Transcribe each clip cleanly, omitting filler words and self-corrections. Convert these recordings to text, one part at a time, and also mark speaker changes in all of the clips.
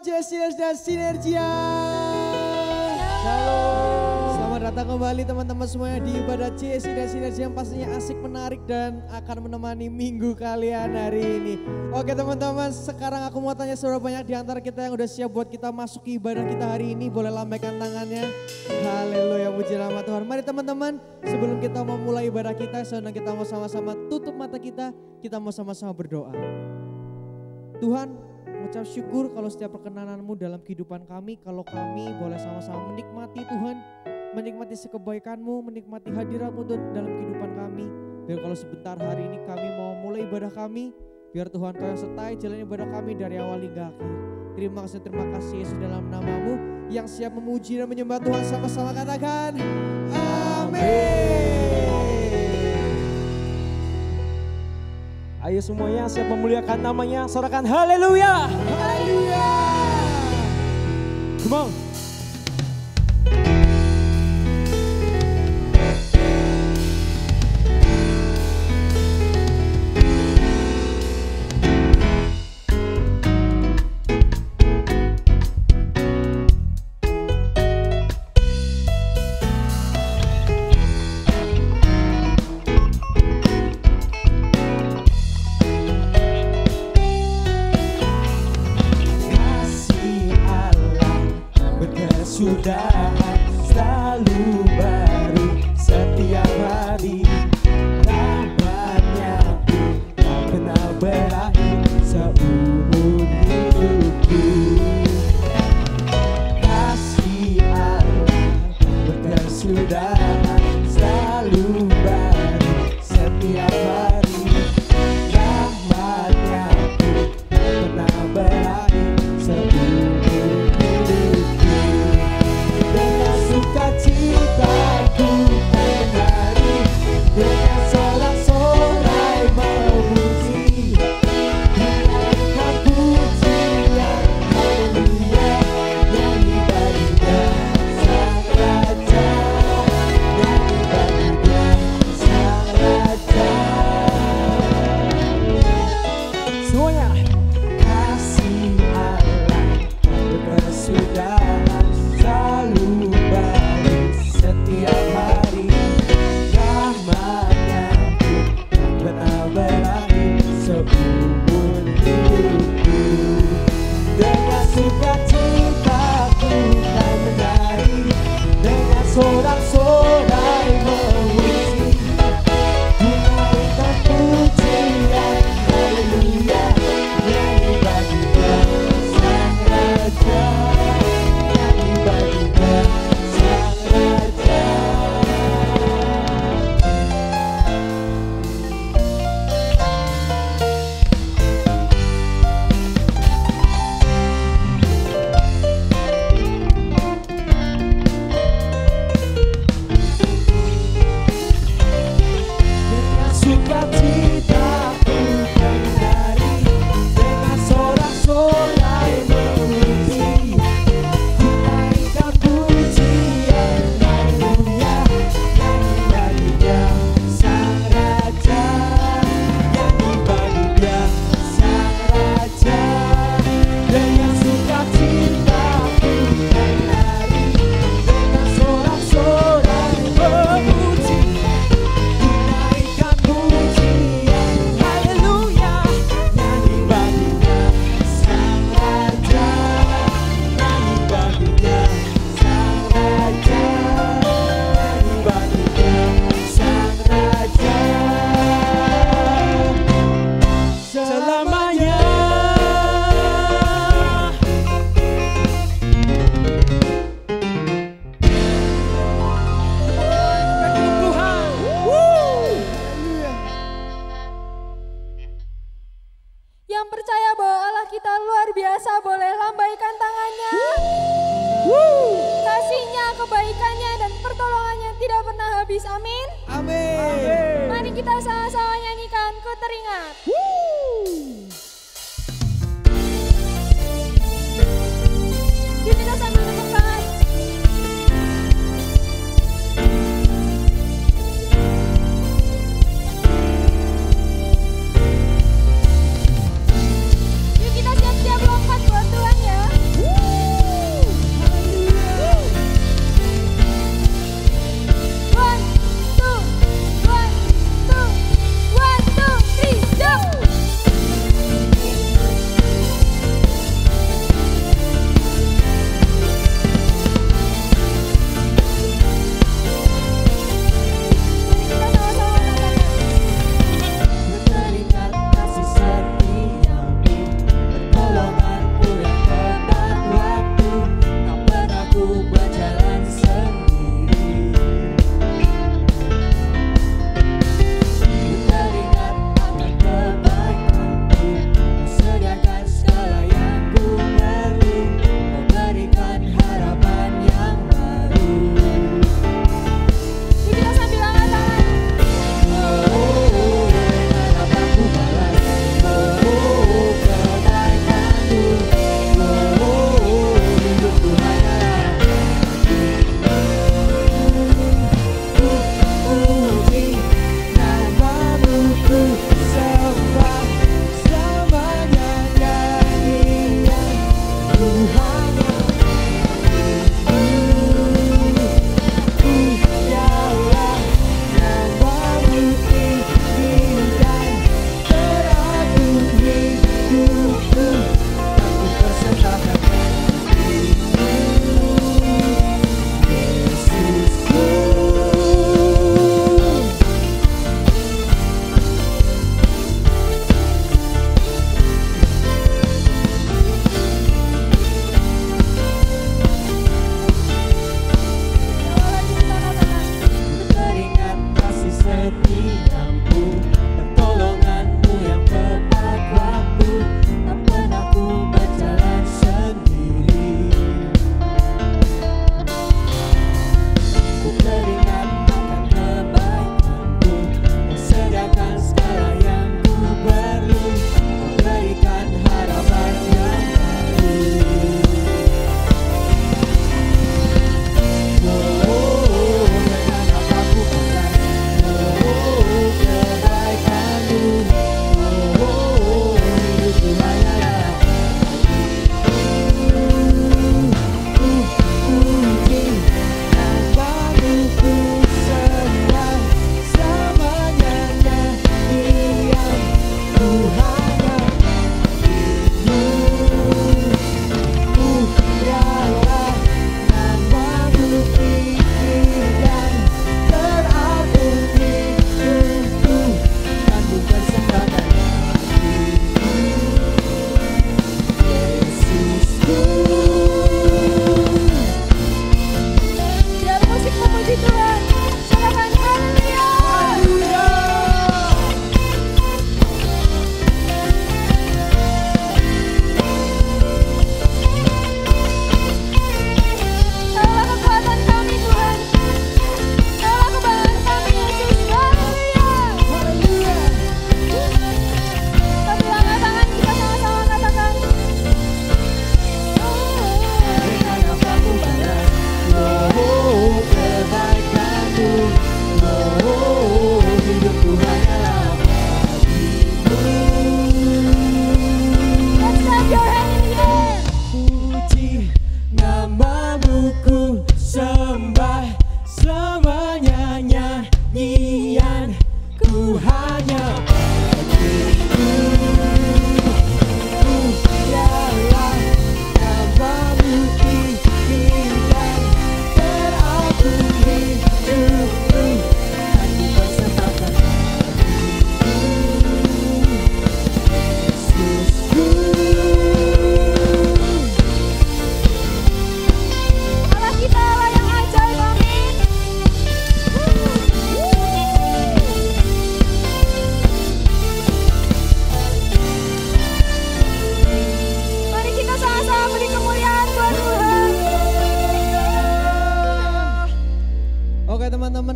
Speaker 1: Jesias dan Sinergia. Selamat datang kembali teman-teman semuanya di ibadah JSI dan Sinergia yang pastinya asik, menarik dan akan menemani minggu kalian hari ini. Oke teman-teman, sekarang aku mau tanya seberapa banyak di antara kita yang udah siap buat kita masuk ke ibadah kita hari ini. Boleh lambaikan tangannya. Haleluya, puji nama Tuhan. Mari teman-teman, sebelum kita memulai ibadah kita, sekarang kita mau sama-sama tutup mata kita mau sama-sama berdoa. Tuhan, mengucap syukur kalau setiap perkenanan-Mu dalam kehidupan kami, kalau kami boleh sama-sama menikmati Tuhan, menikmati sekebaikan-Mu, menikmati hadirat-Mu dalam kehidupan kami. Biar kalau sebentar hari ini kami mau mulai ibadah kami, biar Tuhan Kau yang sertai jalan ibadah kami dari awal hingga akhir. Terima kasih Yesus dalam nama-Mu yang siap memuji dan menyembah Tuhan, sama-sama katakan amin.
Speaker 2: Ayo semuanya siap memuliakan namanya, sorakan haleluya.
Speaker 1: Haleluya.
Speaker 2: Come on. Kesudahan selalu baru setiap hari, rahmat-Nya tak pernah berakhir seumur hidupku. Kasih Allah berkesudahan selalu baru setiap hari, rahmat-Nya tak pernah berakhir seumur hidupku. Dengan sukacitaku menari, dengan sorak-sorai memuji, menaikkan pujian haleluya, nyanyi baginya sang raja, nyanyi baginya sang raja. Semuanya. Kasih Allah berkesudahan selalu baru setiap hari, rahmat-Nya tak pernah berakhir seumur hidupku. Dengan sukacitaku kan menari, dengan sorak-sorai memuji, menaikkan pujian haleluya, nyanyi baginya sang raja, nyanyi baginya sang raja. Dengan sukacitaku kan menari, dengan sorak-sorai memuji, menaikkan pujian haleluya, nyanyi baginya sang raja, nyanyi baginya sang raja. Dengan sukacitaku kan menari, dengan sorak-sorai memuji, menaikkan pujian haleluya, nyanyi baginya sang raja, nyanyi baginya sang raja, nyanyi baginya sang raja selamanya. Tuhan.
Speaker 3: Yang percaya bahwa Allah kita luar biasa boleh lambaikan tangannya. Kasih-Nya, kebaikannya dan pertolongannya tidak pernah habis. Amin.
Speaker 1: Amin.
Speaker 3: Mari kita sama-sama nyanyikan Ku Teringat. Yuk kita sambil tepuk tangan. Yuk kita siap-siap lompat buat Tuhan ya.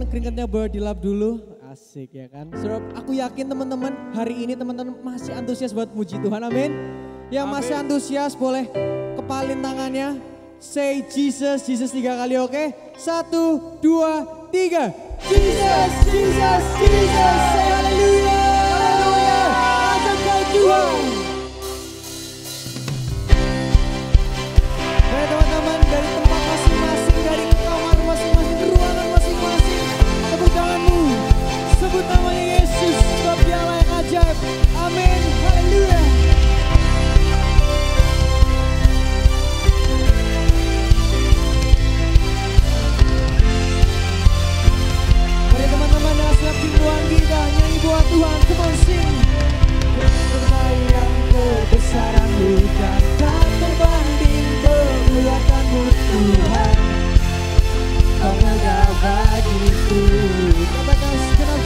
Speaker 1: keringetnya boleh dilap dulu. Asik ya kan. Saudara, aku yakin teman-teman hari ini teman-teman masih antusias buat puji Tuhan. Amin. Yang masih antusias boleh kepalin tangannya. Say Jesus, Jesus 3 kali oke. 1, 2, 3. Jesus, Jesus, Jesus. Say haleluya. Haleluya. Ajakan Tuhan. Baik teman-teman, dari tempat masing-masing, dari kamar masing-masing, ruangan masing-masing, tepuk tanganmu, sebut namanya Yesus, sebab Dialah yang ajaib. Amin, haleluya. Mari teman-teman, dengan setiap rinduan kita nyanyi buat Tuhan, come on sing. Yang kebesaran-Mu dan tak terbanding kekuatan-Mu Tuhan, Kau megah bagiku. Katakan segenap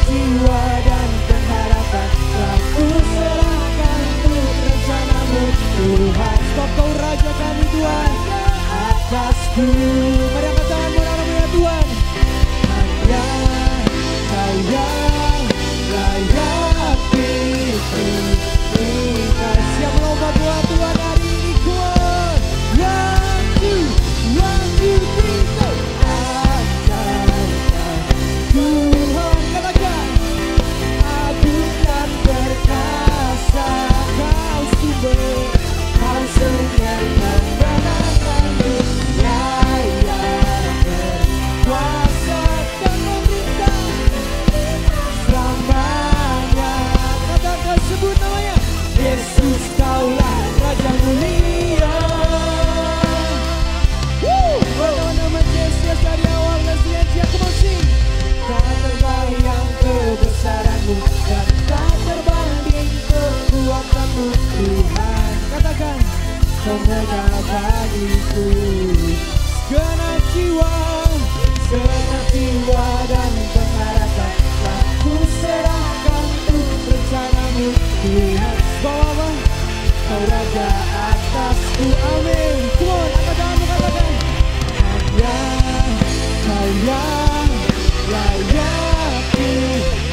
Speaker 1: jiwa dan pengharapan telah kuserahkan untuk rencana-Mu Tuhan. Sebab Kau Raja kami Tuhan atasku. Mari angkat tanganmu namanya Tuhan. Hanya Kau yang layak diberikan. Siap melompat buat Tuhan hari ini, kuat. One, two, three, go. Tuhan katakan, agung dan perkasa, Kau sumber kemenangan dunia yang berkuasa dan memerintah selamanya. Katakan sebut namanya, Yesus Kaulah Raja mulia. Nama Yesus dari awal dan siap aku mau sing. Tak terbayang kebesaran-Mu dan tak terbanding kekuatan-Mu Tuhan. Katakan, Kau megah bagiku. Segenap jiwa dan pengharapan telah kuserahkan untuk rencana-Mu Tuhan. Sebab apa? Kau Raja atasku. Amin. Come on, angkat tanganmu katakan. Hanya Kau yang layak diberikan.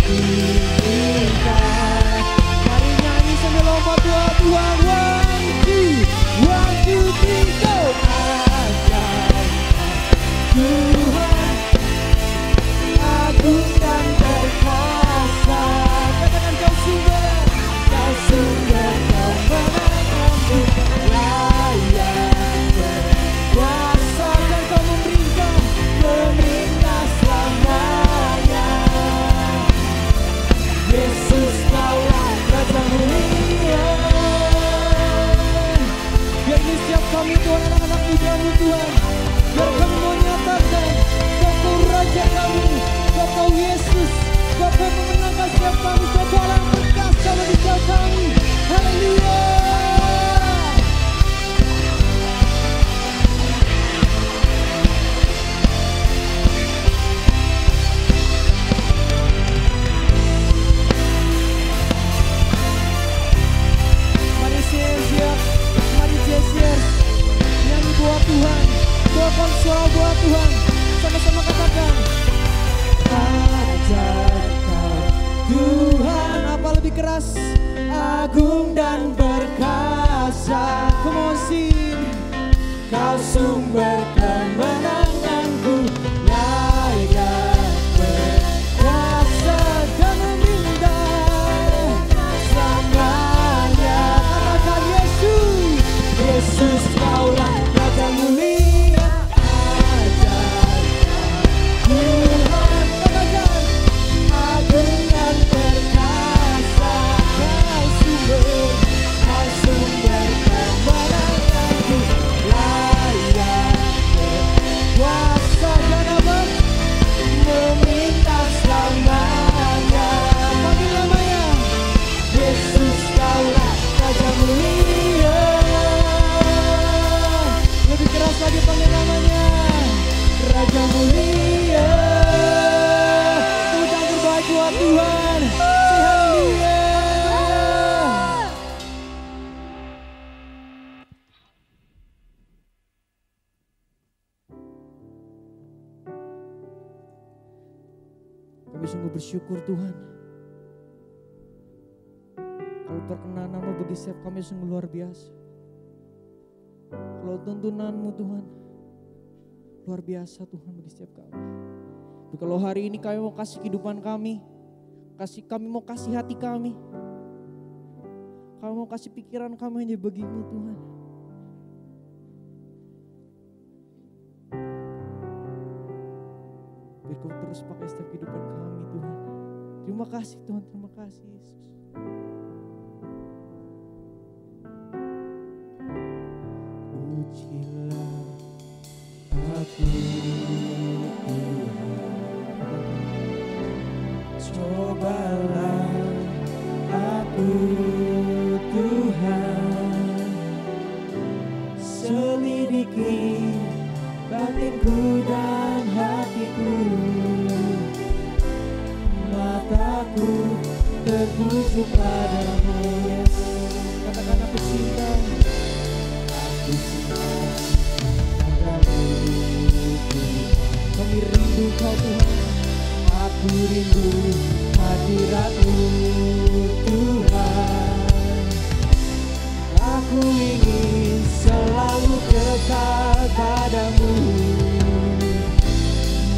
Speaker 1: Mari nyanyi sambil lompat buat Tuhan. One, two, three, go. Ajaib Tuhan, agung dan perkasa. Katakan Kau sumber kemenanganku. Layak berkuasa dan Kau memerintah selamanya. Yesus Kaulah Raja mulia. Biar ini setiap kami Tuhan, anak-anak muda-Mu Tuhan, biar kami mau nyatakan Kau Raja kami, Kau Yesus, Kau memenangkan setiap kami, Kau Allah yang perkasa bagi setiap kami. Haleluya. Mari siap, mari siap, nyanyi buat Tuhan, bawakan suara buat Tuhan, sama-sama katakan. Ajaib Kau Tuhan, apa lebih keras? Agung dan perkasa. Come on sing. Kau sumber kemenanganku, layak berkuasa dan memindah selamanya. Katakan Yesus, Yesus Kaulah Raja mulia. Ajaib Tuhan, katakan agung dan perkasa. Kau sumber kemenanganku, layak Kami sungguh bersyukur Tuhan. Kalau perkenanan-Mu bagi setiap kami sungguh luar biasa. Kalau tuntunan-Mu Tuhan luar biasa Tuhan bagi setiap kami. Tapi kalau hari ini kami mau kasih kehidupan kami, kami mau kasih hati kami, kami mau kasih pikiran kami hanya bagi-Mu Tuhan. Biar Kau terus pakai setiap kehidupan kami Tuhan. Terima kasih Tuhan, terima kasih Yesus. Ujilah aku Tuhan, cobalah aku Tuhan, selidiki batinku dan hatiku, mataku tertuju padamu. Yes. Katakan aku cinta, aku cinta padamu Tuhan. Kami rindu Kau Tuhan, aku rindu hadirat-Mu Tuhan. Aku ingin selalu dekat padamu,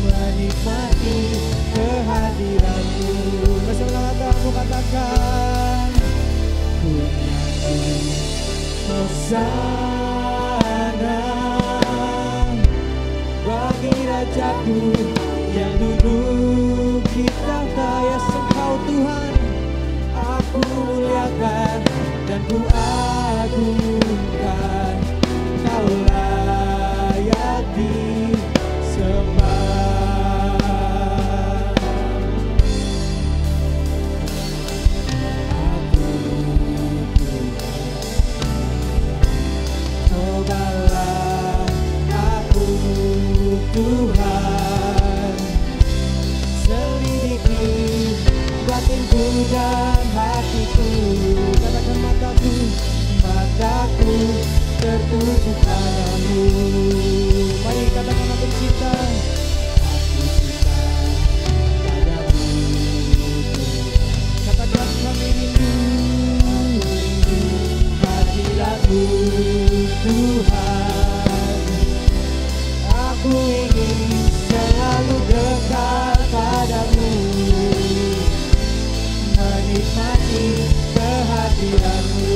Speaker 1: menikmati kehadiran-Mu. Bersama-sama katakan, ku nyanyi Hosana bagi Rajaku yang duduk di tahta. Ya Engkau Tuhan, aku muliakan dan ku agungkan. Kau layak disembah. Aku Tuhan, cobalah aku Tuhan, selidiki batinku dan hatiku. Katakan mataku tertuju padamu. Mari katakan aku cinta padamu Tuhan. Katakan kami rindu hadirat-Mu Tuhan. Aku ingin selalu dekat padamu, menikmati kehadiran-Mu.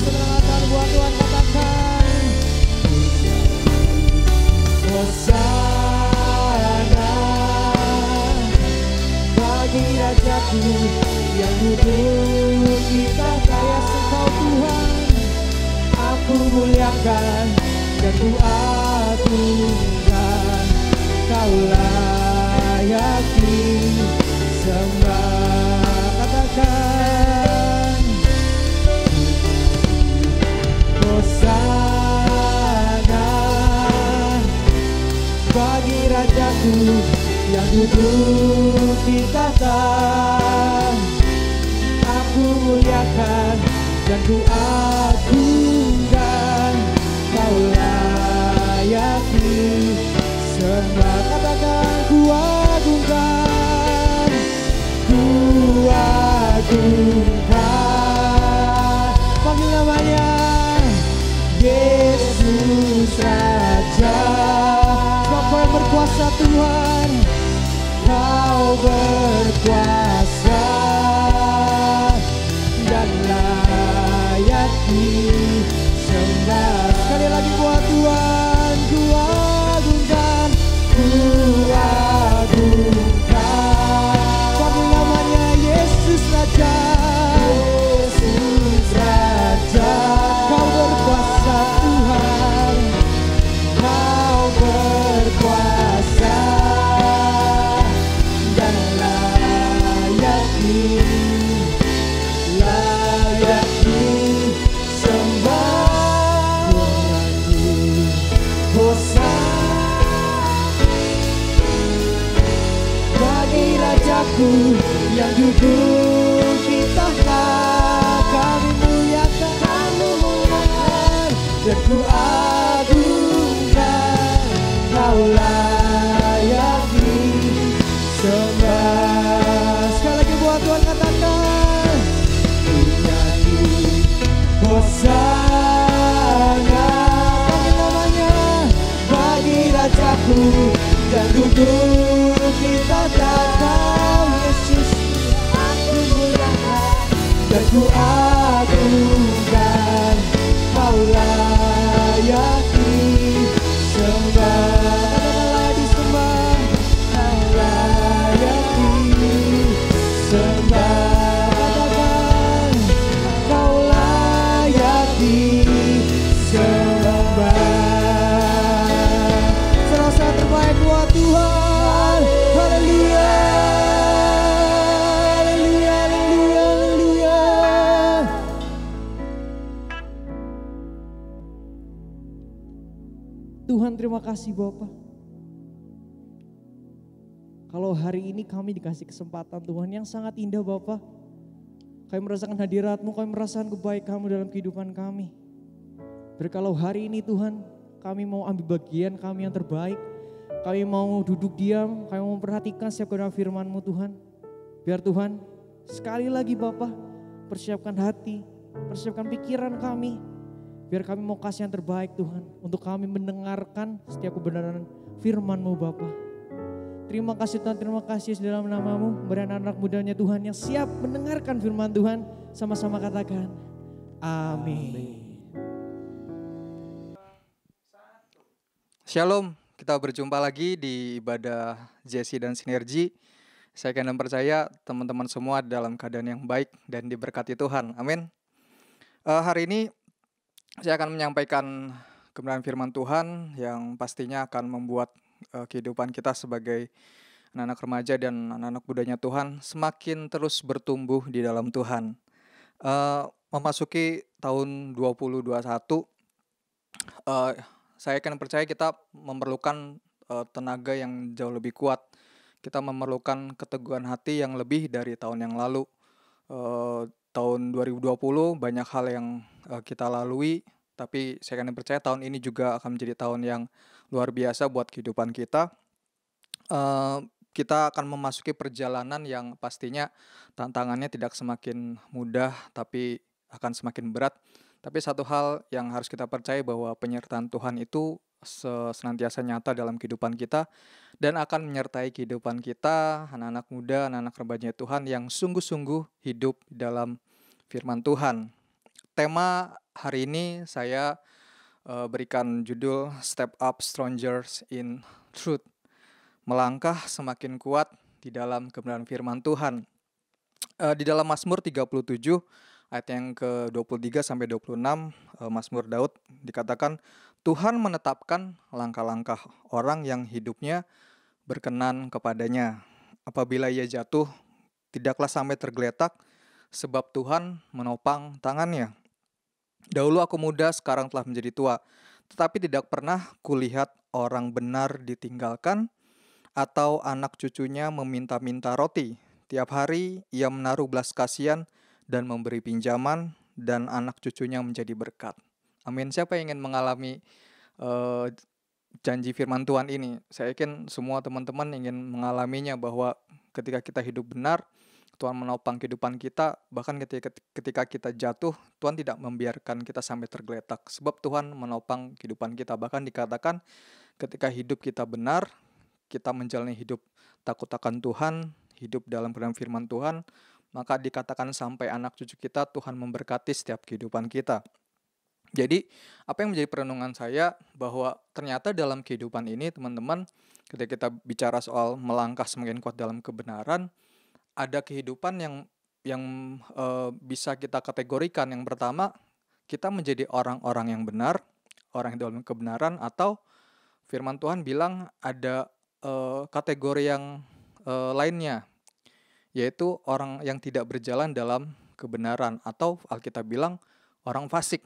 Speaker 1: Selamat buat Tuhan, katakan Hosana bagi Rajaku yang duduk di tahta. Ya Engkau Tuhan, aku muliakan dan ku agungkan. Kau layak disembah. Katakan Hosana bagi Rajaku yang duduk di tahta. Aku muliakan dan ku agungkan. Kau layak disembah. Katakan ku agungkan, ku agungkan. Panggil namanya Yesus Raja. Sebab Kau yang berkuasa Tuhan, Kau berkuasa dan layak disembah. Sekali lagi buat Tuhan, ku agungkan, ku agungkan. Panggil namanya Yesus Raja, Yesus Raja. Kau berkuasa Tuhan, Kau berkuasa dan layak disembah. Hosana bagi Rajaku yang duduk di tahta. Kami muliakan dan ku agungkan. Kau layak disembah.
Speaker 2: Untuk kita datang Yesus, aku muliakan dan ku agungkan, kau layaki sembah. Katakanlah disembah, kau layaki sembah. Katakan, kau layaki sembah.
Speaker 1: Serasa terbaik buat Tuhan. Haleluya. Haleluya, haleluya, haleluya. Tuhan, terima kasih Bapa. Kalau hari ini kami dikasih kesempatan Tuhan yang sangat indah Bapa. Kami merasakan hadirat-Mu, kami merasakan kebaikan-Mu dalam kehidupan kami. Berkalau hari ini Tuhan, kami mau ambil bagian kami yang terbaik. Kami mau duduk diam, kami mau memperhatikan setiap kebenaran firman-Mu Tuhan. Biar Tuhan, sekali lagi Bapa, persiapkan hati, persiapkan pikiran kami. Biar kami mau kasih yang terbaik Tuhan, untuk kami mendengarkan setiap kebenaran firman-Mu Bapa. Terima kasih Tuhan, terima kasih dalam nama-Mu. Beri anak-anak mudanya Tuhan yang siap mendengarkan firman Tuhan. Sama-sama katakan, amin.
Speaker 4: Shalom, kita berjumpa lagi di ibadah Jesse dan Sinergi. Saya yakin dan percaya teman-teman semua dalam keadaan yang baik dan diberkati Tuhan. Amin. Hari ini saya akan menyampaikan kebenaran firman Tuhan yang pastinya akan membuat kehidupan kita sebagai anak-anak remaja dan anak-anak mudanya Tuhan semakin terus bertumbuh di dalam Tuhan. Memasuki tahun 2021, saya akan percaya kita memerlukan tenaga yang jauh lebih kuat. Kita memerlukan keteguhan hati yang lebih dari tahun yang lalu. Tahun 2020 banyak hal yang kita lalui, tapi saya akan percaya tahun ini juga akan menjadi tahun yang luar biasa buat kehidupan kita. Kita akan memasuki perjalanan yang pastinya tantangannya tidak semakin mudah, tapi akan semakin berat. Tapi satu hal yang harus kita percaya bahwa penyertaan Tuhan itu senantiasa nyata dalam kehidupan kita dan akan menyertai kehidupan kita, anak-anak muda, anak-anak remaja Tuhan yang sungguh-sungguh hidup dalam firman Tuhan. Tema hari ini saya berikan judul Step Up Strangers in Truth. Melangkah semakin kuat di dalam kebenaran firman Tuhan. Di dalam Mazmur 37 ayat yang ke-23 sampai 26, Mazmur Daud dikatakan, Tuhan menetapkan langkah-langkah orang yang hidupnya berkenan kepadanya. Apabila ia jatuh, tidaklah sampai tergeletak, sebab Tuhan menopang tangannya. Dahulu aku muda, sekarang telah menjadi tua, tetapi tidak pernah kulihat orang benar ditinggalkan, atau anak cucunya meminta-minta roti. Tiap hari ia menaruh belas kasihan dan memberi pinjaman, dan anak cucunya menjadi berkat. Amin. Siapa yang ingin mengalami janji firman Tuhan ini? Saya yakin semua teman-teman ingin mengalaminya, bahwa ketika kita hidup benar, Tuhan menopang kehidupan kita. Bahkan ketika kita jatuh, Tuhan tidak membiarkan kita sampai tergeletak, sebab Tuhan menopang kehidupan kita. Bahkan dikatakan ketika hidup kita benar, kita menjalani hidup takut akan Tuhan, hidup dalam kebenaran firman Tuhan, maka dikatakan sampai anak cucu kita, Tuhan memberkati setiap kehidupan kita. Jadi apa yang menjadi perenungan saya, bahwa ternyata dalam kehidupan ini teman-teman, ketika kita bicara soal melangkah semakin kuat dalam kebenaran, ada kehidupan yang bisa kita kategorikan. Yang pertama, kita menjadi orang-orang yang benar, orang yang dalam kebenaran, atau firman Tuhan bilang ada kategori yang lainnya, yaitu orang yang tidak berjalan dalam kebenaran, atau Alkitab bilang orang fasik.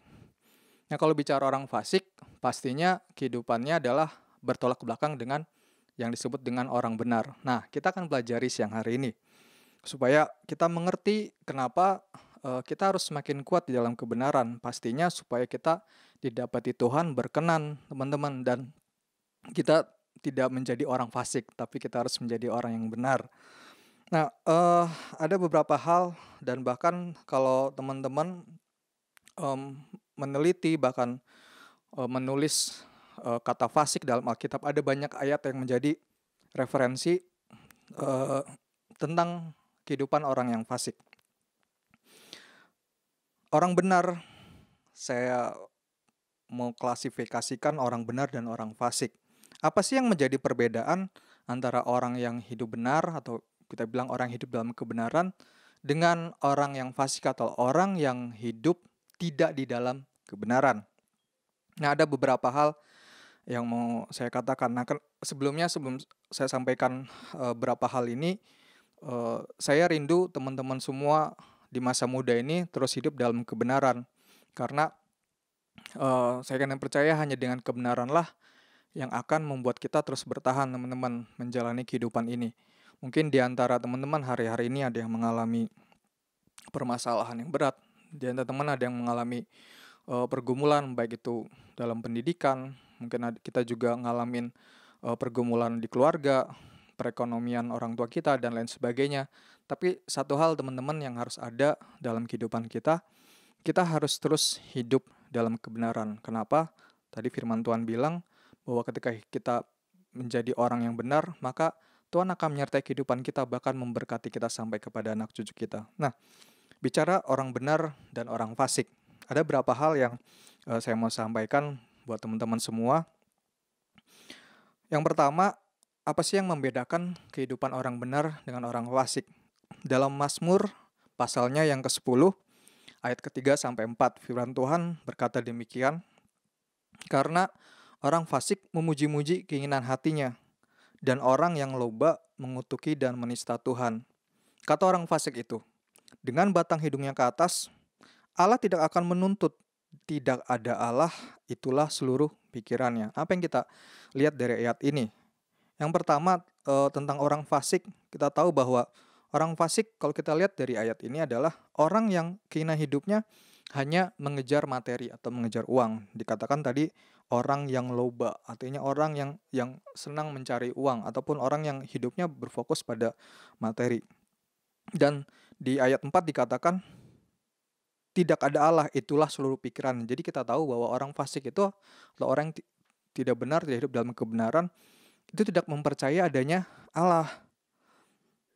Speaker 4: Nah, kalau bicara orang fasik, pastinya kehidupannya adalah bertolak belakang dengan yang disebut dengan orang benar. Nah, kita akan pelajari siang hari ini, supaya kita mengerti kenapa kita harus semakin kuat di dalam kebenaran. Pastinya supaya kita didapati Tuhan berkenan, teman-teman, dan kita tidak menjadi orang fasik, tapi kita harus menjadi orang yang benar. Nah, ada beberapa hal, dan bahkan kalau teman-teman meneliti, bahkan menulis kata fasik dalam Alkitab, ada banyak ayat yang menjadi referensi tentang kehidupan orang yang fasik. Orang benar, saya mau klasifikasikan orang benar dan orang fasik. Apa sih yang menjadi perbedaan antara orang yang hidup benar atau kita bilang orang yang hidup dalam kebenaran dengan orang yang fasik atau orang yang hidup tidak di dalam kebenaran? Nah, ada beberapa hal yang mau saya katakan. Nah, sebelum saya sampaikan beberapa hal ini, saya rindu teman-teman semua di masa muda ini terus hidup dalam kebenaran. Karena saya kan yang percaya hanya dengan kebenaranlah yang akan membuat kita terus bertahan, teman-teman, menjalani kehidupan ini. Mungkin di antara teman-teman hari-hari ini ada yang mengalami permasalahan yang berat. Di antara teman ada yang mengalami pergumulan, baik itu dalam pendidikan, mungkin kita juga ngalamin pergumulan di keluarga, perekonomian orang tua kita, dan lain sebagainya. Tapi satu hal, teman-teman, yang harus ada dalam kehidupan kita harus terus hidup dalam kebenaran. Kenapa? Tadi firman Tuhan bilang bahwa ketika kita menjadi orang yang benar, maka Tuhan akan menyertai kehidupan kita, bahkan memberkati kita sampai kepada anak cucu kita. Nah, bicara orang benar dan orang fasik, ada beberapa hal yang saya mau sampaikan buat teman-teman semua. Yang pertama, apa sih yang membedakan kehidupan orang benar dengan orang fasik? Dalam Mazmur pasalnya yang ke-10, ayat ke-3 sampai 4, firman Tuhan berkata demikian, "Karena orang fasik memuji-muji keinginan hatinya, dan orang yang loba mengutuki dan menista Tuhan. Kata orang fasik itu, dengan batang hidungnya ke atas, Allah tidak akan menuntut. Tidak ada Allah, itulah seluruh pikirannya." Apa yang kita lihat dari ayat ini? Yang pertama, tentang orang fasik, kita tahu bahwa orang fasik, kalau kita lihat dari ayat ini, adalah orang yang keinginan hidupnya hanya mengejar materi atau mengejar uang. Dikatakan tadi orang yang loba, artinya orang yang senang mencari uang, ataupun orang yang hidupnya berfokus pada materi. Dan di ayat 4 dikatakan tidak ada Allah, itulah seluruh pikiran. Jadi kita tahu bahwa orang fasik itu atau orang yang tidak benar, tidak hidup dalam kebenaran, itu tidak mempercayai adanya Allah.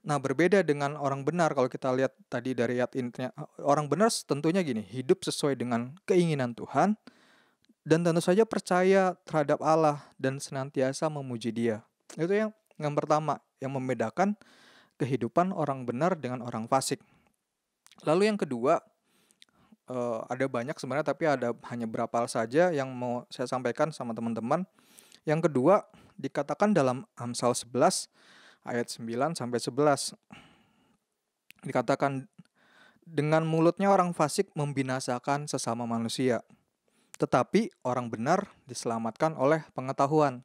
Speaker 4: Nah, berbeda dengan orang benar. Kalau kita lihat tadi dari ayat ini, orang benar tentunya gini, hidup sesuai dengan keinginan Tuhan, dan tentu saja percaya terhadap Allah dan senantiasa memuji Dia. Itu yang pertama, yang membedakan kehidupan orang benar dengan orang fasik. Lalu yang kedua, ada banyak sebenarnya, tapi ada hanya beberapa hal saja yang mau saya sampaikan sama teman-teman. Yang kedua, dikatakan dalam Amsal 11 ayat 9 sampai 11. Dikatakan, dengan mulutnya orang fasik membinasakan sesama manusia, tetapi orang benar diselamatkan oleh pengetahuan.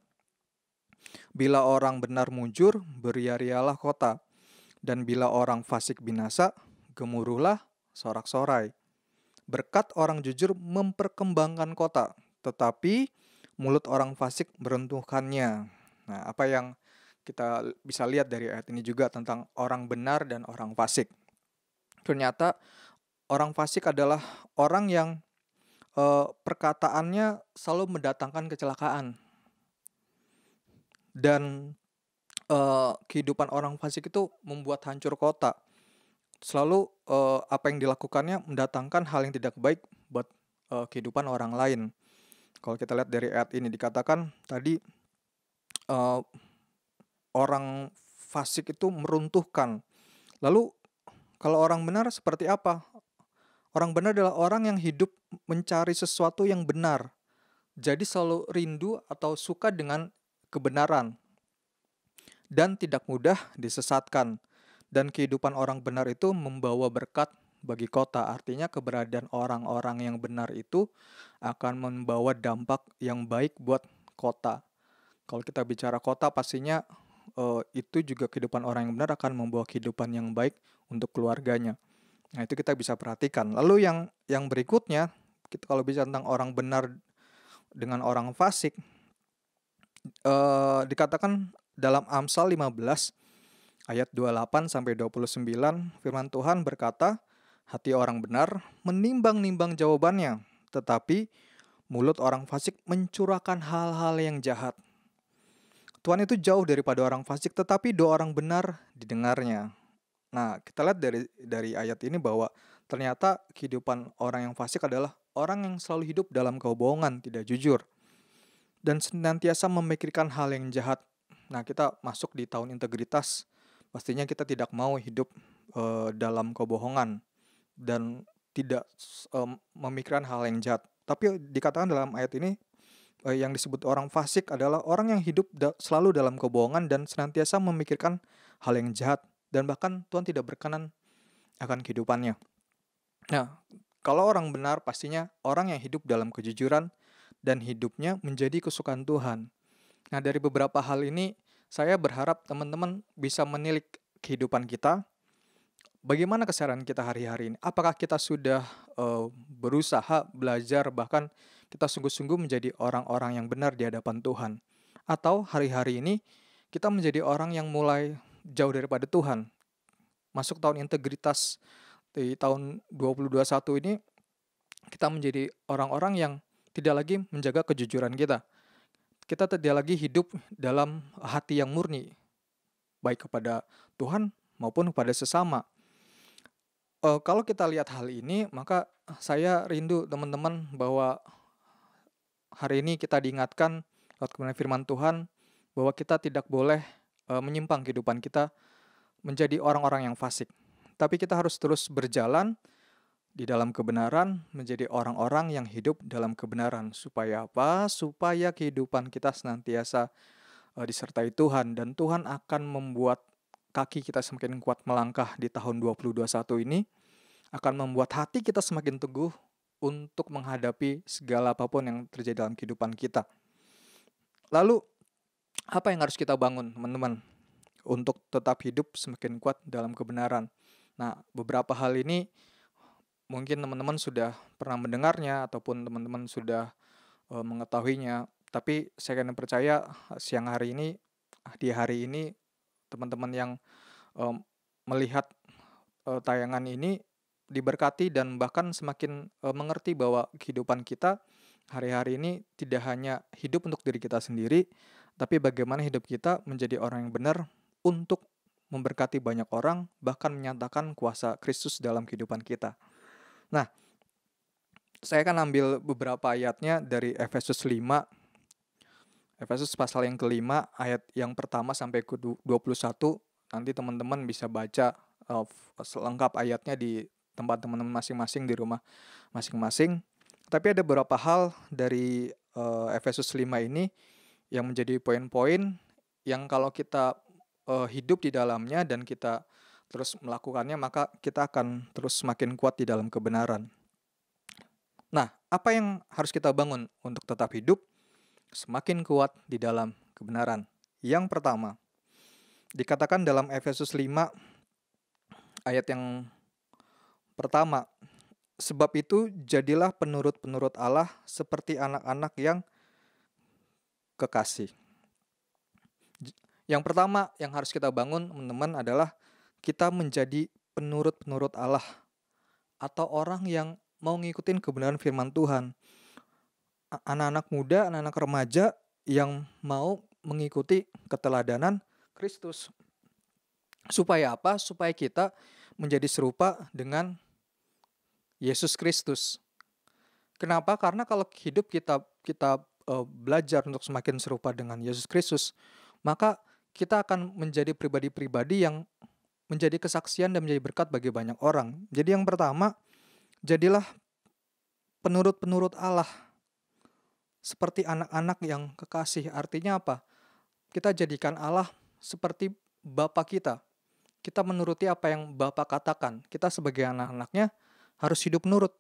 Speaker 4: Bila orang benar mujur, beria-rialah kota, dan bila orang fasik binasa, gemuruhlah sorak-sorai. Berkat orang jujur memperkembangkan kota, tetapi mulut orang fasik meruntuhkannya. Nah, apa yang kita bisa lihat dari ayat ini juga tentang orang benar dan orang fasik. Ternyata orang fasik adalah orang yang perkataannya selalu mendatangkan kecelakaan. Dan kehidupan orang fasik itu membuat hancur kota. Selalu apa yang dilakukannya mendatangkan hal yang tidak baik buat kehidupan orang lain. Kalau kita lihat dari ayat ini dikatakan tadi orang fasik itu meruntuhkan. Lalu kalau orang benar seperti apa? Orang benar adalah orang yang hidup mencari sesuatu yang benar. Jadi selalu rindu atau suka dengan kebenaran dan tidak mudah disesatkan. Dan kehidupan orang benar itu membawa berkat bagi kota. Artinya keberadaan orang-orang yang benar itu akan membawa dampak yang baik buat kota. Kalau kita bicara kota, pastinya itu juga kehidupan orang yang benar akan membawa kehidupan yang baik untuk keluarganya. Nah, itu kita bisa perhatikan. Lalu yang berikutnya, kita kalau bicara tentang orang benar dengan orang fasik, dikatakan dalam Amsal 15 ayat 28 sampai 29, firman Tuhan berkata, hati orang benar menimbang-nimbang jawabannya, tetapi mulut orang fasik mencurahkan hal-hal yang jahat. Tuhan itu jauh daripada orang fasik, tetapi doa orang benar didengarnya. Nah, kita lihat dari ayat ini bahwa ternyata kehidupan orang yang fasik adalah orang yang selalu hidup dalam kebohongan, tidak jujur, dan senantiasa memikirkan hal yang jahat. Nah, kita masuk di tahun integritas, pastinya kita tidak mau hidup dalam kebohongan dan tidak memikirkan hal yang jahat. Tapi dikatakan dalam ayat ini yang disebut orang fasik adalah orang yang hidup selalu dalam kebohongan dan senantiasa memikirkan hal yang jahat, dan bahkan Tuhan tidak berkenan akan kehidupannya. Nah, kalau orang benar pastinya orang yang hidup dalam kejujuran dan hidupnya menjadi kesukaan Tuhan. Nah, dari beberapa hal ini saya berharap teman-teman bisa menilik kehidupan kita. Bagaimana keseharian kita hari-hari ini? Apakah kita sudah berusaha belajar, bahkan kita sungguh-sungguh menjadi orang-orang yang benar di hadapan Tuhan? Atau hari-hari ini kita menjadi orang yang mulai jauh daripada Tuhan? Masuk tahun integritas di tahun 2021 ini, kita menjadi orang-orang yang tidak lagi menjaga kejujuran kita. Kita tidak lagi hidup dalam hati yang murni, baik kepada Tuhan maupun kepada sesama. Kalau kita lihat hal ini, maka saya rindu teman-teman bahwa hari ini kita diingatkan lewat kebenaran firman Tuhan bahwa kita tidak boleh menyimpang kehidupan kita menjadi orang-orang yang fasik. Tapi kita harus terus berjalan di dalam kebenaran, menjadi orang-orang yang hidup dalam kebenaran. Supaya apa? Supaya kehidupan kita senantiasa disertai Tuhan, dan Tuhan akan membuat kaki kita semakin kuat melangkah di tahun 2021 ini, akan membuat hati kita semakin teguh untuk menghadapi segala apapun yang terjadi dalam kehidupan kita. Lalu, apa yang harus kita bangun, teman-teman, untuk tetap hidup semakin kuat dalam kebenaran? Nah, beberapa hal ini mungkin teman-teman sudah pernah mendengarnya ataupun teman-teman sudah mengetahuinya. Tapi saya akan percaya siang hari ini, di hari ini, teman-teman yang melihat tayangan ini diberkati dan bahkan semakin mengerti bahwa kehidupan kita hari-hari ini tidak hanya hidup untuk diri kita sendiri, tapi bagaimana hidup kita menjadi orang yang benar untuk memberkati banyak orang, bahkan menyatakan kuasa Kristus dalam kehidupan kita. Nah, saya akan ambil beberapa ayatnya dari Efesus 5, Efesus pasal yang kelima, ayat yang pertama sampai ke 21. Nanti teman-teman bisa baca selengkap ayatnya di tempat teman-teman masing-masing, di rumah masing-masing. Tapi ada beberapa hal dari Efesus 5 ini yang menjadi poin-poin yang kalau kita hidup di dalamnya dan kita terus melakukannya, maka kita akan terus semakin kuat di dalam kebenaran. Nah, apa yang harus kita bangun untuk tetap hidup semakin kuat di dalam kebenaran? Yang pertama, dikatakan dalam Efesus 5 ayat yang pertama, sebab itu jadilah penurut-penurut Allah seperti anak-anak yang kekasih. Yang pertama yang harus kita bangun, teman-teman, adalah kita menjadi penurut-penurut Allah, atau orang yang mau ngikutin kebenaran firman Tuhan. Anak-anak muda, anak-anak remaja yang mau mengikuti keteladanan Kristus. Supaya apa? Supaya kita menjadi serupa dengan Yesus Kristus. Kenapa? Karena kalau hidup kita belajar untuk semakin serupa dengan Yesus Kristus, maka kita akan menjadi pribadi-pribadi yang menjadi kesaksian dan menjadi berkat bagi banyak orang. Jadi yang pertama, jadilah penurut-penurut Allah seperti anak-anak yang kekasih. Artinya apa? Kita jadikan Allah seperti Bapa kita. Kita menuruti apa yang Bapa katakan. Kita sebagai anak-anaknya harus hidup nurut.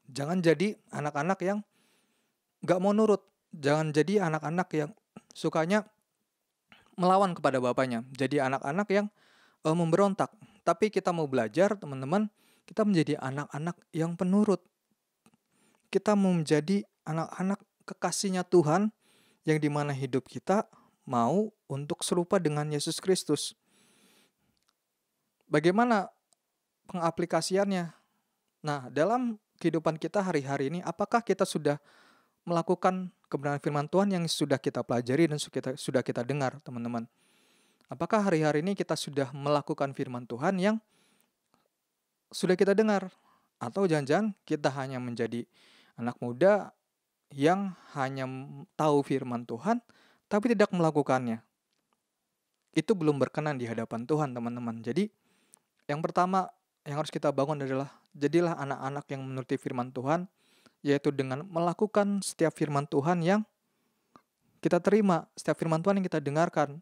Speaker 4: Jangan jadi anak-anak yang gak mau nurut. Jangan jadi anak-anak yang sukanya melawan kepada bapaknya. Jadi anak-anak yang memberontak. Tapi kita mau belajar, teman-teman, kita menjadi anak-anak yang penurut. Kita mau menjadi anak-anak kekasihnya Tuhan, yang dimana hidup kita mau untuk serupa dengan Yesus Kristus. Bagaimana pengaplikasiannya? Nah, dalam kehidupan kita hari-hari ini, apakah kita sudah melakukan kebenaran firman Tuhan yang sudah kita pelajari dan sudah kita dengar, teman-teman. Apakah hari-hari ini kita sudah melakukan firman Tuhan yang sudah kita dengar? Atau jangan-jangan kita hanya menjadi anak muda yang hanya tahu firman Tuhan tapi tidak melakukannya? Itu belum berkenan di hadapan Tuhan, teman-teman. Jadi yang pertama yang harus kita bangun adalah jadilah anak-anak yang menuruti firman Tuhan, yaitu dengan melakukan setiap firman Tuhan yang kita terima, setiap firman Tuhan yang kita dengarkan.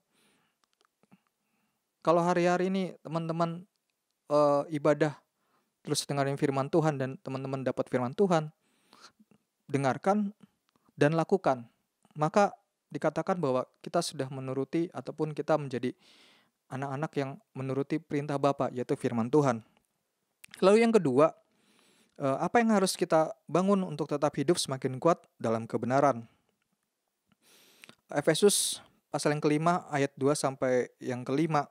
Speaker 4: Kalau hari-hari ini teman-teman ibadah terus dengarin firman Tuhan dan teman-teman dapat firman Tuhan, dengarkan dan lakukan, maka dikatakan bahwa kita sudah menuruti ataupun kita menjadi anak-anak yang menuruti perintah Bapa, yaitu firman Tuhan. Lalu yang kedua, apa yang harus kita bangun untuk tetap hidup semakin kuat dalam kebenaran? Efesus pasal yang kelima ayat 2 sampai yang kelima.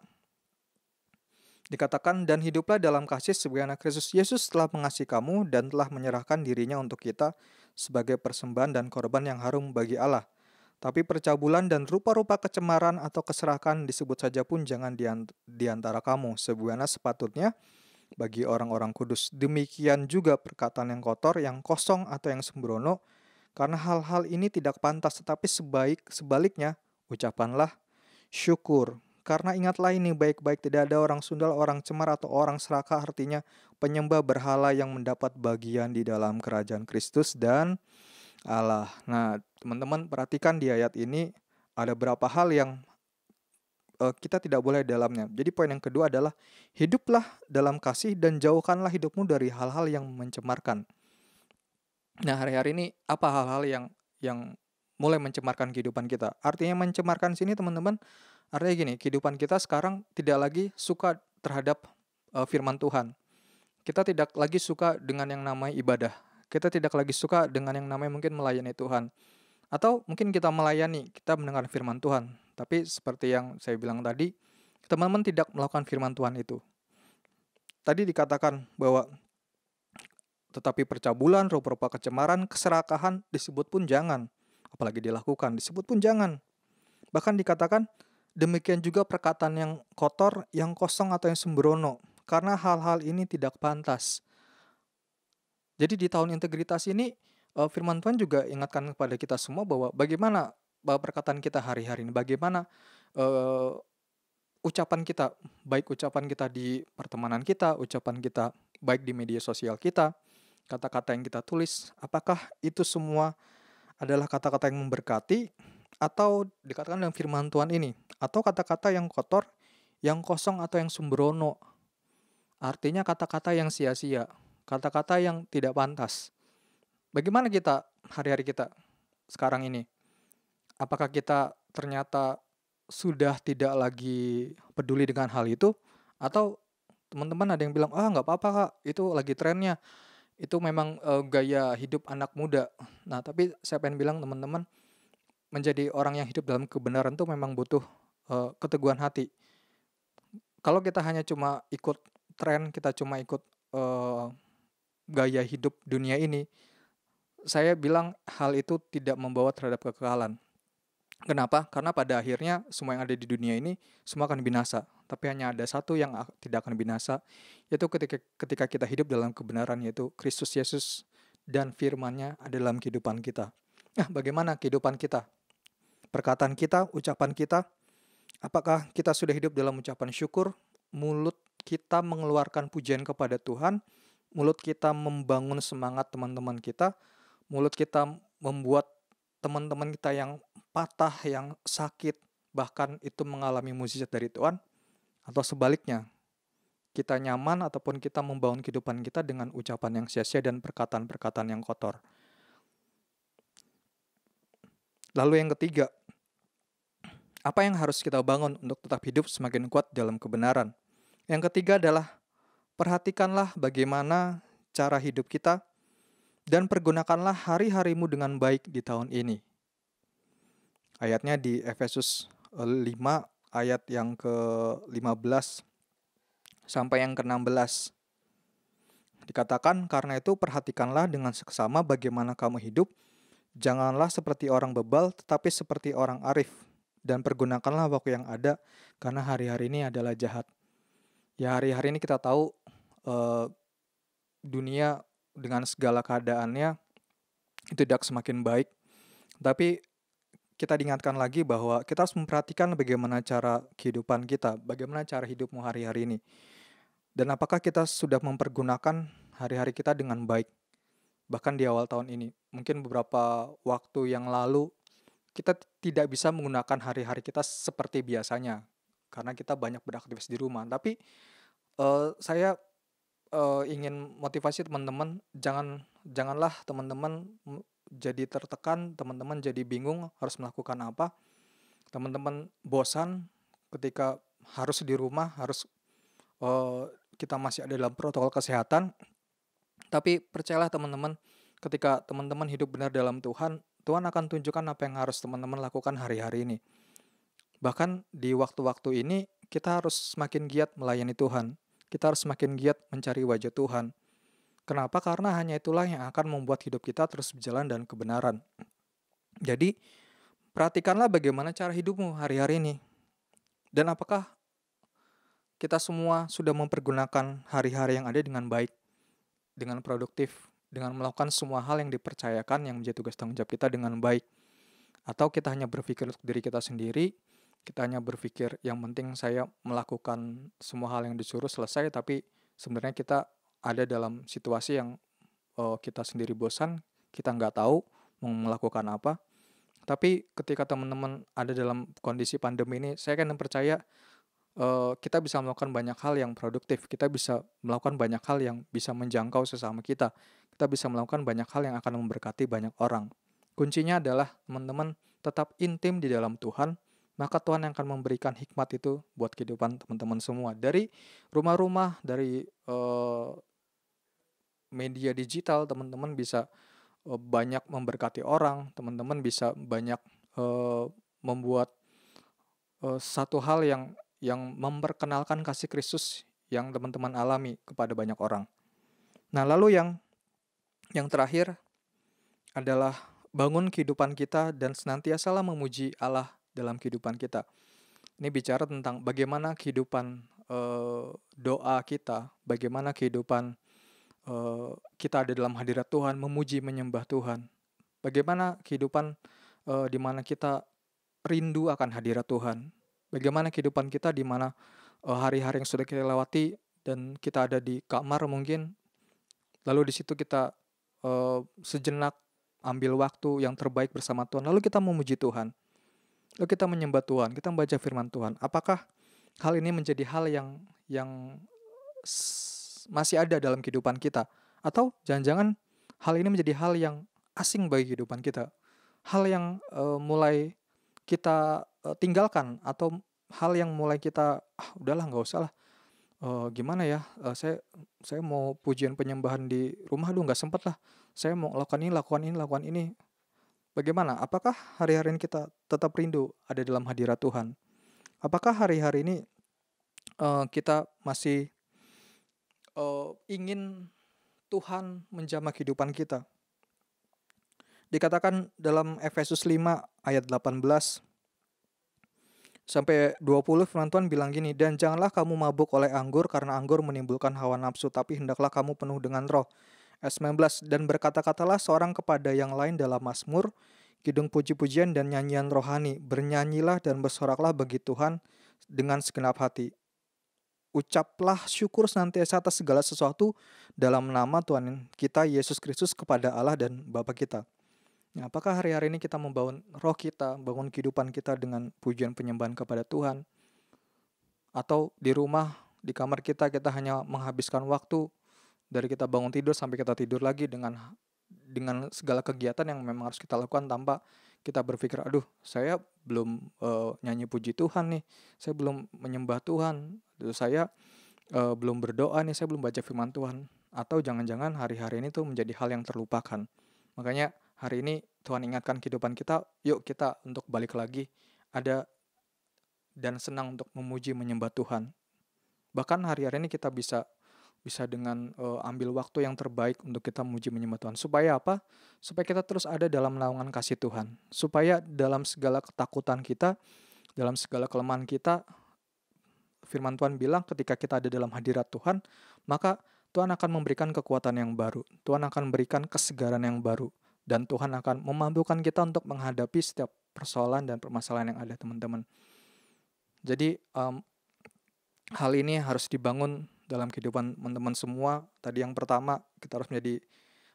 Speaker 4: Dikatakan, dan hiduplah dalam kasih sebagaimana Kristus Yesus telah mengasihi kamu dan telah menyerahkan dirinya untuk kita sebagai persembahan dan korban yang harum bagi Allah. Tapi percabulan dan rupa-rupa kecemaran atau keserakahan disebut saja pun jangan di antara kamu, sebagaimana sepatutnya bagi orang-orang kudus. Demikian juga perkataan yang kotor, yang kosong atau yang sembrono, karena hal-hal ini tidak pantas, tetapi sebaliknya ucapanlah syukur. Karena ingatlah ini baik-baik, tidak ada orang sundal, orang cemar, atau orang serakah, artinya penyembah berhala yang mendapat bagian di dalam kerajaan Kristus dan Allah. Nah, teman-teman perhatikan di ayat ini ada beberapa hal yang kita tidak boleh dalamnya. Jadi poin yang kedua adalah hiduplah dalam kasih dan jauhkanlah hidupmu dari hal-hal yang mencemarkan. Nah, hari-hari ini apa hal-hal yang mulai mencemarkan kehidupan kita? Artinya mencemarkan sini, teman-teman, artinya gini, kehidupan kita sekarang tidak lagi suka terhadap firman Tuhan. Kita tidak lagi suka dengan yang namanya ibadah. Kita tidak lagi suka dengan yang namanya mungkin melayani Tuhan. Atau mungkin kita melayani, kita mendengar firman Tuhan. Tapi seperti yang saya bilang tadi, teman-teman tidak melakukan firman Tuhan itu. Tadi dikatakan bahwa tetapi percabulan, rupa-rupa kecemaran, keserakahan disebut pun jangan. Apalagi dilakukan, disebut pun jangan. Bahkan dikatakan demikian juga perkataan yang kotor, yang kosong atau yang sembrono. Karena hal-hal ini tidak pantas. Jadi di tahun integritas ini, firman Tuhan juga ingatkan kepada kita semua bahwa bagaimana perkataan kita hari-hari ini, bagaimana ucapan kita, baik ucapan kita di pertemanan kita, ucapan kita baik di media sosial kita, kata-kata yang kita tulis, apakah itu semua adalah kata-kata yang memberkati atau dikatakan dalam firman Tuhan ini, atau kata-kata yang kotor, yang kosong atau yang sembrono. Artinya kata-kata yang sia-sia, kata-kata yang tidak pantas. Bagaimana kita hari-hari kita sekarang ini? Apakah kita ternyata sudah tidak lagi peduli dengan hal itu? Atau teman-teman ada yang bilang, nggak apa-apa kak, itu lagi trennya. Itu memang gaya hidup anak muda. Nah, tapi saya pengen bilang teman-teman, menjadi orang yang hidup dalam kebenaran itu memang butuh keteguhan hati. Kalau kita hanya cuma ikut tren, kita cuma ikut gaya hidup dunia ini, saya bilang hal itu tidak membawa terhadap kekekalan. Kenapa? Karena pada akhirnya semua yang ada di dunia ini semua akan binasa. Tapi hanya ada satu yang tidak akan binasa, yaitu ketika kita hidup dalam kebenaran, yaitu Kristus Yesus dan firman-Nya ada dalam kehidupan kita. Nah, bagaimana kehidupan kita? Perkataan kita, ucapan kita, apakah kita sudah hidup dalam ucapan syukur? Mulut kita mengeluarkan pujian kepada Tuhan, mulut kita membangun semangat teman-teman kita, mulut kita membuat teman-teman kita yang patah, yang sakit, bahkan itu mengalami mukjizat dari Tuhan, atau sebaliknya, kita nyaman ataupun kita membangun kehidupan kita dengan ucapan yang sia-sia dan perkataan-perkataan yang kotor. Lalu yang ketiga, apa yang harus kita bangun untuk tetap hidup semakin kuat dalam kebenaran? Yang ketiga adalah perhatikanlah bagaimana cara hidup kita dan pergunakanlah hari-harimu dengan baik di tahun ini. Ayatnya di Efesus 5 ayat yang ke-15 sampai yang ke-16. Dikatakan, karena itu perhatikanlah dengan seksama bagaimana kamu hidup, Janganlah seperti orang bebal, tetapi seperti orang arif. Dan pergunakanlah waktu yang ada, karena hari-hari ini adalah jahat. Ya, hari-hari ini kita tahu eh, dunia dengan segala keadaannya itu tidak semakin baik. Tapi kita diingatkan lagi bahwa kita harus memperhatikan bagaimana cara kehidupan kita, bagaimana cara hidupmu hari-hari ini. Dan apakah kita sudah mempergunakan hari-hari kita dengan baik. Bahkan di awal tahun ini, mungkin beberapa waktu yang lalu, kita tidak bisa menggunakan hari-hari kita seperti biasanya. Karena kita banyak beraktivitas di rumah. Tapi saya ingin motivasi teman-teman, janganlah teman-teman jadi tertekan, teman-teman jadi bingung harus melakukan apa. Teman-teman bosan ketika harus di rumah, harus kita masih ada dalam protokol kesehatan. Tapi percayalah teman-teman, ketika teman-teman hidup benar dalam Tuhan, Tuhan akan tunjukkan apa yang harus teman-teman lakukan hari-hari ini. Bahkan di waktu-waktu ini, kita harus semakin giat melayani Tuhan. Kita harus semakin giat mencari wajah Tuhan. Kenapa? Karena hanya itulah yang akan membuat hidup kita terus berjalan dan kebenaran. Jadi, perhatikanlah bagaimana cara hidupmu hari-hari ini. Dan apakah kita semua sudah mempergunakan hari-hari yang ada dengan baik, dengan produktif, dengan melakukan semua hal yang dipercayakan yang menjadi tugas tanggung jawab kita dengan baik. Atau kita hanya berpikir untuk diri kita sendiri, kita hanya berpikir yang penting saya melakukan semua hal yang disuruh selesai, tapi sebenarnya kita ada dalam situasi yang kita sendiri bosan, kita nggak tahu mau melakukan apa. Tapi ketika teman-teman ada dalam kondisi pandemi ini, saya kan percaya kita bisa melakukan banyak hal yang produktif, kita bisa melakukan banyak hal yang bisa menjangkau sesama kita, kita bisa melakukan banyak hal yang akan memberkati banyak orang. Kuncinya adalah teman-teman tetap intim di dalam Tuhan, maka Tuhan yang akan memberikan hikmat itu buat kehidupan teman-teman semua. Dari rumah-rumah, dari media digital, teman-teman bisa banyak memberkati orang, teman-teman bisa banyak membuat satu hal yang memperkenalkan kasih Kristus yang teman-teman alami kepada banyak orang. Nah, lalu yang terakhir adalah bangun kehidupan kita dan senantiasalah memuji Allah dalam kehidupan kita. Ini bicara tentang bagaimana kehidupan doa kita, bagaimana kehidupan kita ada dalam hadirat Tuhan, memuji menyembah Tuhan. Bagaimana kehidupan di mana kita rindu akan hadirat Tuhan. Bagaimana kehidupan kita di mana hari-hari yang sudah kita lewati dan kita ada di kamar mungkin, lalu di situ kita sejenak ambil waktu yang terbaik bersama Tuhan, lalu kita memuji Tuhan, lalu kita menyembah Tuhan, kita membaca firman Tuhan. Apakah hal ini menjadi hal yang masih ada dalam kehidupan kita? Atau jangan-jangan hal ini menjadi hal yang asing bagi kehidupan kita? Hal yang mulai kita tinggalkan, atau hal yang mulai kita udahlah nggak usah lah, gimana ya, saya mau pujian penyembahan di rumah, nggak sempat lah, saya mau lakukan ini. Bagaimana? Apakah hari-hari ini kita tetap rindu ada dalam hadirat Tuhan? Apakah hari-hari ini kita masih ingin Tuhan menjamah kehidupan kita? Dikatakan dalam Efesus 5 ayat 18 sampai 20, firman Tuhan bilang gini, dan janganlah kamu mabuk oleh anggur, karena anggur menimbulkan hawa nafsu, tapi hendaklah kamu penuh dengan roh. Ayat 19, dan berkata-katalah seorang kepada yang lain dalam mazmur, kidung puji-pujian dan nyanyian rohani, bernyanyilah dan bersoraklah bagi Tuhan dengan segenap hati. Ucaplah syukur senantiasa atas segala sesuatu dalam nama Tuhan kita Yesus Kristus kepada Allah dan Bapa kita. Nah, apakah hari-hari ini kita membangun roh kita, bangun kehidupan kita dengan pujian penyembahan kepada Tuhan? Atau di rumah, di kamar kita hanya menghabiskan waktu dari kita bangun tidur sampai kita tidur lagi dengan segala kegiatan yang memang harus kita lakukan tanpa kita berpikir, aduh saya belum nyanyi puji Tuhan nih, saya belum menyembah Tuhan, saya belum berdoa nih, saya belum baca firman Tuhan. Atau jangan-jangan hari-hari ini tuh menjadi hal yang terlupakan. Makanya hari ini Tuhan ingatkan kehidupan kita, yuk kita untuk balik lagi ada dan senang untuk memuji menyembah Tuhan. Bahkan hari-hari ini kita bisa bisa dengan ambil waktu yang terbaik untuk kita memuji menyembah Tuhan. Supaya apa? Supaya kita terus ada dalam naungan kasih Tuhan. Supaya dalam segala ketakutan kita, dalam segala kelemahan kita, firman Tuhan bilang ketika kita ada dalam hadirat Tuhan, maka Tuhan akan memberikan kekuatan yang baru. Tuhan akan memberikan kesegaran yang baru. Dan Tuhan akan memampukan kita untuk menghadapi setiap persoalan dan permasalahan yang ada, teman-teman. Jadi hal ini harus dibangun dalam kehidupan teman-teman semua. Tadi yang pertama, kita harus menjadi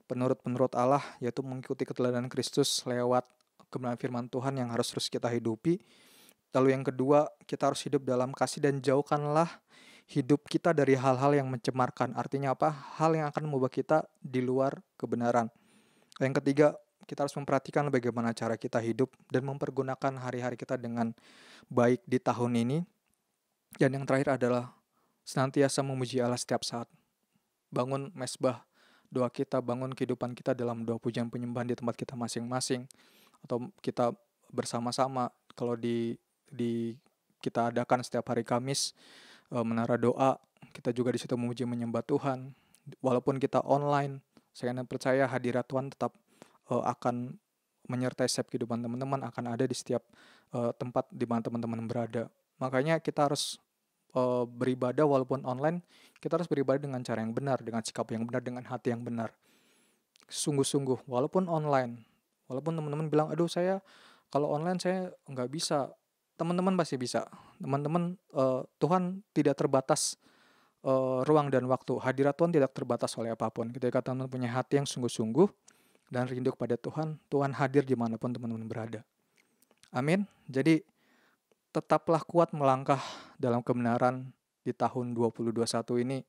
Speaker 4: penurut Allah, yaitu mengikuti keteladanan Kristus lewat kebenaran firman Tuhan yang harus terus kita hidupi. Lalu yang kedua, kita harus hidup dalam kasih dan jauhkanlah hidup kita dari hal-hal yang mencemarkan. Artinya apa? Hal yang akan membawa kita di luar kebenaran. Yang ketiga, kita harus memperhatikan bagaimana cara kita hidup dan mempergunakan hari-hari kita dengan baik di tahun ini. Dan yang terakhir adalah senantiasa memuji Allah setiap saat. Bangun mesbah doa kita, bangun kehidupan kita dalam doa pujian penyembahan di tempat kita masing-masing. Atau kita bersama-sama, kalau kita adakan setiap hari Kamis, menara doa, kita juga di situ memuji menyembah Tuhan. Walaupun kita online, saya percaya hadirat Tuhan tetap akan menyertai setiap kehidupan teman-teman, akan ada di setiap tempat di mana teman-teman berada. Makanya kita harus beribadah walaupun online, kita harus beribadah dengan cara yang benar, dengan sikap yang benar, dengan hati yang benar. Sungguh-sungguh, walaupun online. Walaupun teman-teman bilang, aduh saya kalau online saya nggak bisa. Teman-teman pasti bisa. Teman-teman, Tuhan tidak terbatas ruang dan waktu. Hadirat Tuhan tidak terbatas oleh apapun. Ketika teman-teman punya hati yang sungguh-sungguh dan rindu kepada Tuhan, Tuhan hadir dimanapun teman-teman berada. Amin. Jadi tetaplah kuat melangkah dalam kebenaran di tahun 2021 ini.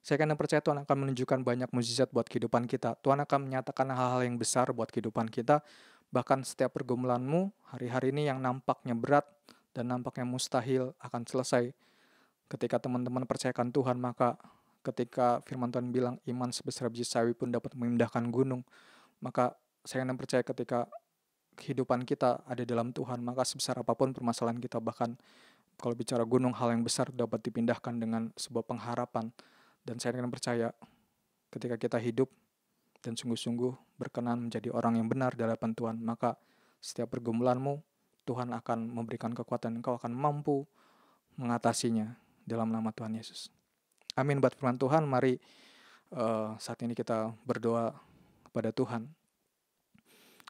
Speaker 4: Saya akan percaya Tuhan akan menunjukkan banyak mukjizat buat kehidupan kita. Tuhan akan menyatakan hal-hal yang besar buat kehidupan kita. Bahkan setiap pergumulanmu hari-hari ini yang nampaknya berat dan nampaknya mustahil akan selesai. Ketika teman-teman percayakan Tuhan, maka ketika firman Tuhan bilang iman sebesar biji sawi pun dapat memindahkan gunung, maka saya akan percaya ketika kehidupan kita ada dalam Tuhan, maka sebesar apapun permasalahan kita, bahkan kalau bicara gunung, hal yang besar dapat dipindahkan dengan sebuah pengharapan. Dan saya akan percaya ketika kita hidup dan sungguh-sungguh berkenan menjadi orang yang benar di hadapan Tuhan, maka setiap pergumulanmu Tuhan akan memberikan kekuatan, engkau akan mampu mengatasinya dalam nama Tuhan Yesus. Amin. Buat firman Tuhan, mari saat ini kita berdoa kepada Tuhan.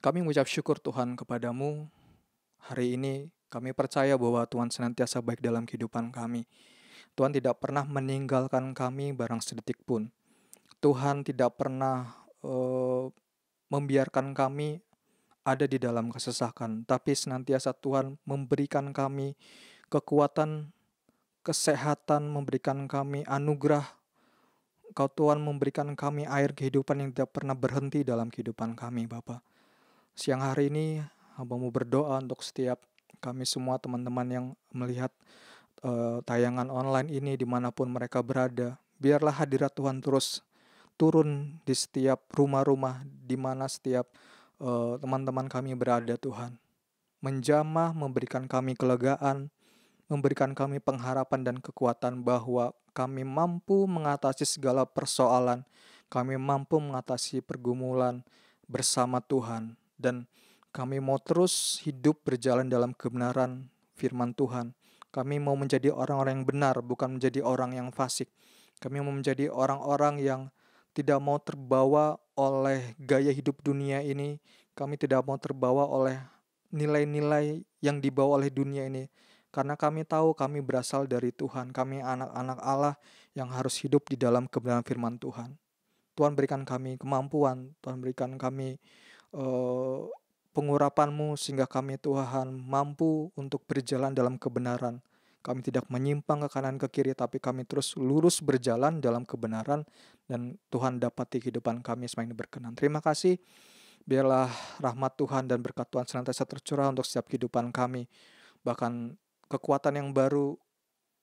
Speaker 4: Kami mengucap syukur Tuhan kepadamu. Hari ini kami percaya bahwa Tuhan senantiasa baik dalam kehidupan kami. Tuhan tidak pernah meninggalkan kami barang sedetik pun. Tuhan tidak pernah membiarkan kami ada di dalam kesesakan, tapi senantiasa Tuhan memberikan kami kekuatan, kesehatan, memberikan kami anugerah. Kau Tuhan memberikan kami air kehidupan yang tidak pernah berhenti dalam kehidupan kami, Bapa. Siang hari ini hamba-Mu berdoa untuk setiap kami semua teman-teman yang melihat tayangan online ini dimanapun mereka berada. Biarlah hadirat Tuhan terus turun di setiap rumah-rumah di mana setiap teman-teman kami berada, Tuhan. Menjamah, memberikan kami kelegaan, memberikan kami pengharapan dan kekuatan bahwa kami mampu mengatasi segala persoalan, kami mampu mengatasi pergumulan bersama Tuhan, dan kami mau terus hidup berjalan dalam kebenaran firman Tuhan. Kami mau menjadi orang-orang yang benar, bukan menjadi orang yang fasik. Kami mau menjadi orang-orang yang tidak mau terbawa oleh gaya hidup dunia ini. Kami tidak mau terbawa oleh nilai-nilai yang dibawa oleh dunia ini. Karena kami tahu kami berasal dari Tuhan. Kami anak-anak Allah yang harus hidup di dalam kebenaran firman Tuhan. Tuhan berikan kami kemampuan. Tuhan berikan kami pengurapan-Mu sehingga kami Tuhan mampu untuk berjalan dalam kebenaran. Kami tidak menyimpang ke kanan ke kiri, tapi kami terus lurus berjalan dalam kebenaran, dan Tuhan dapati kehidupan kami semakin berkenan. Terima kasih. Biarlah rahmat Tuhan dan berkat Tuhan senantiasa tercurah untuk setiap kehidupan kami. Bahkan kekuatan yang baru,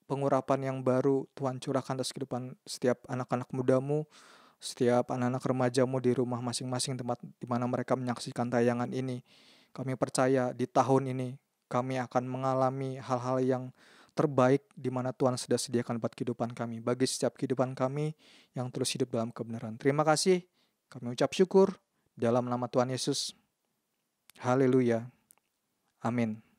Speaker 4: pengurapan yang baru Tuhan curahkan atas kehidupan setiap anak-anak muda-Mu, setiap anak-anak remaja-Mu di rumah masing-masing tempat di mana mereka menyaksikan tayangan ini. Kami percaya di tahun ini kami akan mengalami hal-hal yang terbaik di mana Tuhan sudah sediakan buat kehidupan kami, bagi setiap kehidupan kami yang terus hidup dalam kebenaran. Terima kasih, kami ucap syukur dalam nama Tuhan Yesus. Haleluya. Amin.